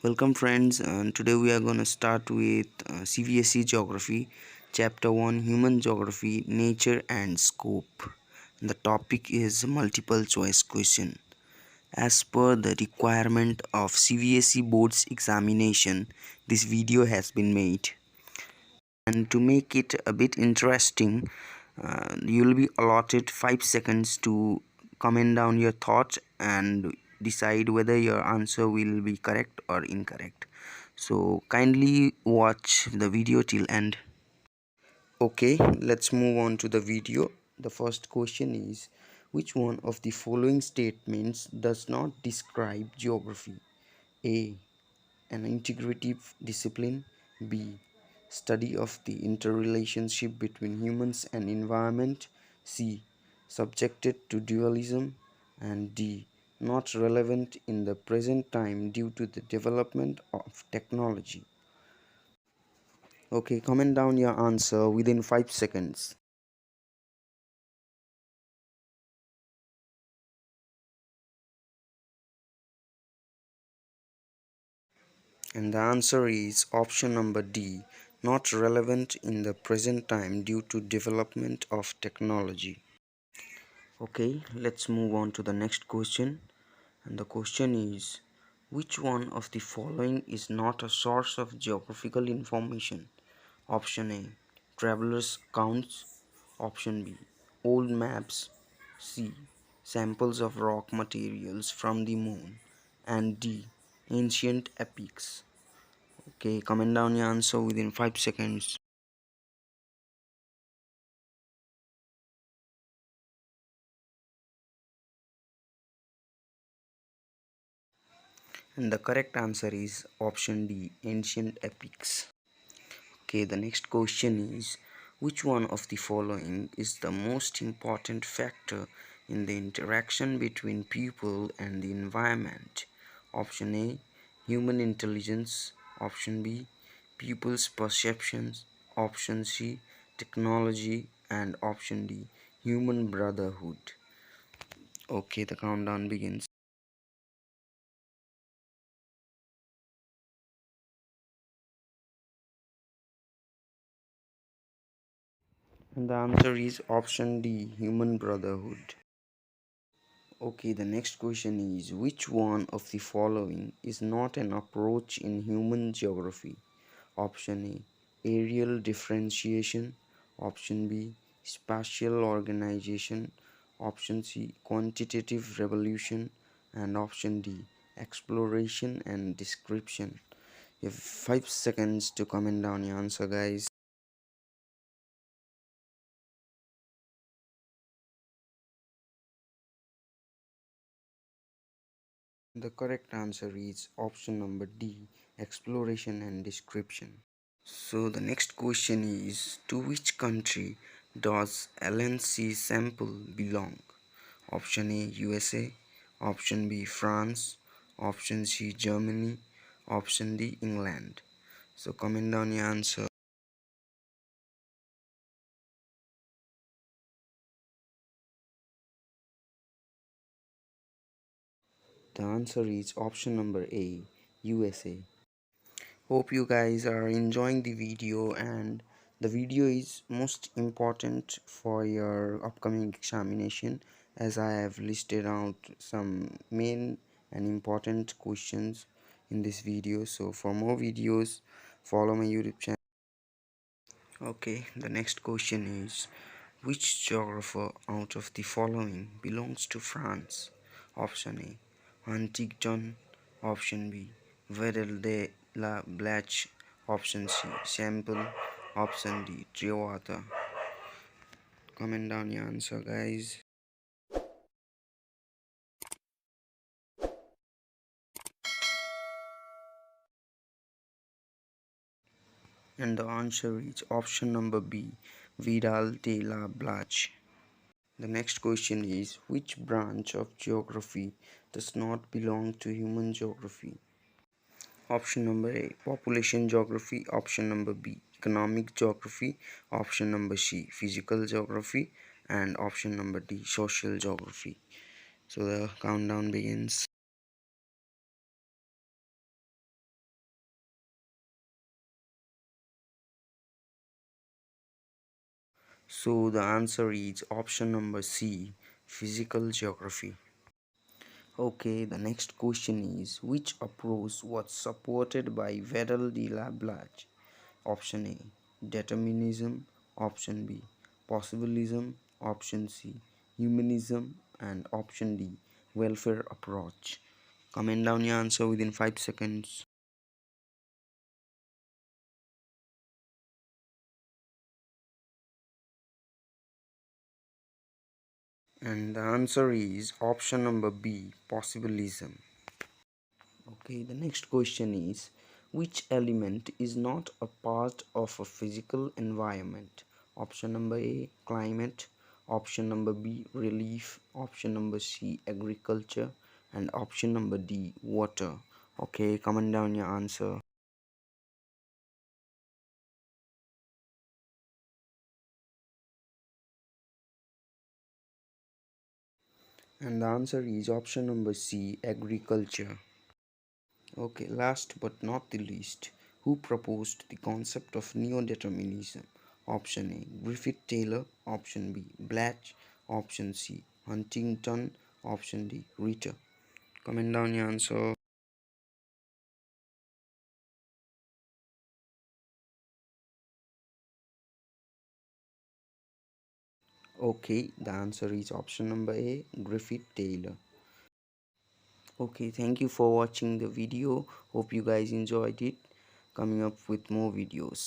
Welcome friends, and today we are going to start with CVSE Geography, Chapter 1 Human Geography, Nature and Scope. The topic is multiple choice question. As per the requirement of CVSE board's examination, this video has been made. And to make it a bit interesting, you will be allotted 5 seconds to comment down your thoughts and decide whether your answer will be correct or incorrect. So kindly watch the video till end. Okay, let's move on to the video. The first question is, which one of the following statements does not describe geography? A, an integrative discipline. B, study of the interrelationship between humans and environment. C, subjected to dualism. And D, not relevant in the present time due to the development of technology. Okay, comment down your answer within 5 seconds. And the answer is option number D, not relevant in the present time due to development of technology. Okay, let's move on to the next question. And the question is, which one of the following is not a source of geographical information? Option A, travelers' accounts. Option B, old maps. C, samples of rock materials from the moon. And D, ancient epics. Okay, comment down your answer within 5 seconds. And the correct answer is option D, ancient epics. Okay, the next question is, which one of the following is the most important factor in the interaction between people and the environment? Option A, human intelligence. Option B, people's perceptions. Option C, technology. And option D, human brotherhood. Okay, the countdown begins. And the answer is option D, human brotherhood. Okay, the next question is, which one of the following is not an approach in human geography? Option A, areal differentiation. Option B, spatial organization. Option C, quantitative revolution. And option D, exploration and description. You have 5 seconds to comment down your answer, guys. The correct answer is option number D, exploration and description. So the next question is, to which country does LNC sample belong? Option A, USA. Option B, France. Option C, Germany. Option D, England. So comment down your answer. The answer is option number A, USA. Hope you guys are enjoying the video, and the video is most important for your upcoming examination, as I have listed out some main and important questions in this video. So for more videos, follow my YouTube channel. Okay, the next question is, which geographer out of the following belongs to France? Option A, Huntington. Option B, Vedel de la Blache. Option C, Sample. Option D, Triwata. Comment down your answer, guys. And the answer is option number B, Vidal de la Blache. The next question is, which branch of geography does not belong to human geography? Option number A, population geography. Option number B, economic geography. Option number C, physical geography. And option number D, social geography. So the countdown begins. So the answer is option number C, physical geography. Okay, the next question is which approach was supported by Vedal de la Blache? Option A, determinism. Option B, possibilism. Option C, humanism. And option D, welfare approach. Comment down your answer within 5 seconds. And the answer is option number B, possibilism. Okay, the next question is which element is not a part of a physical environment? Option number A, climate. Option number B, relief. Option number C, agriculture. And option number D, water. Okay, comment down your answer. And the answer is option number C, agriculture. Okay, last but not the least, who proposed the concept of neo-determinism? Option A, Griffith Taylor. Option B, Blatch. Option C, Huntington. Option D, Ritter. Comment down your answer. Okay, the answer is option number A, Griffith Taylor. Okay, thank you for watching the video. Hope you guys enjoyed it. Coming up with more videos.